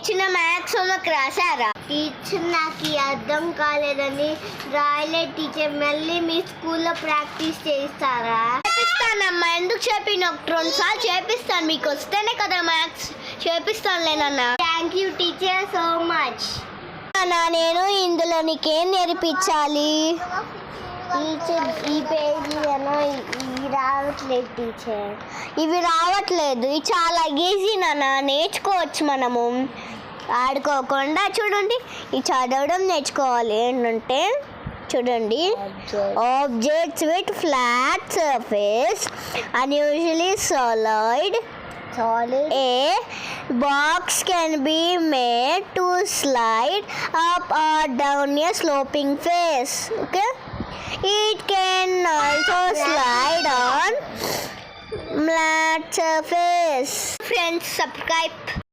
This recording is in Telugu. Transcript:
ఇచ్చిన మ్యాథ్స్ హోంవర్క్ రాశారా? టీచర్ నాకు అర్థం కాలేదని రాయలేదు టీచర్. మళ్ళీ మీ స్కూల్లో ప్రాక్టీస్ చేస్తారా? చేపిస్తానమ్మా. ఎందుకు చెప్పిన 2 సార్లు చేపిస్తాను. మీకు వస్తేనే కదా మ్యాథ్స్ చేపిస్తానులేనన్నా. Thank you teacher so much. నేను ఇందులో నీకేం నేర్పించాలి? టీచర్ ఈ పేజీ అన్నా ఇవి రావట్లేదు టీచర్. ఇవి రావట్లేదు. ఇవి చాలా ఈజీ నాన్న, నేర్చుకోవచ్చు మనము ఆడుకోకుండా. చూడండి, ఇవి చదవడం నేర్చుకోవాలి. ఏంటంటే చూడండి, objects with flat surface unusually solid. A box can be made to slide up or down a sloping face. Okay, it can also slide on flat surface. Friends, subscribe.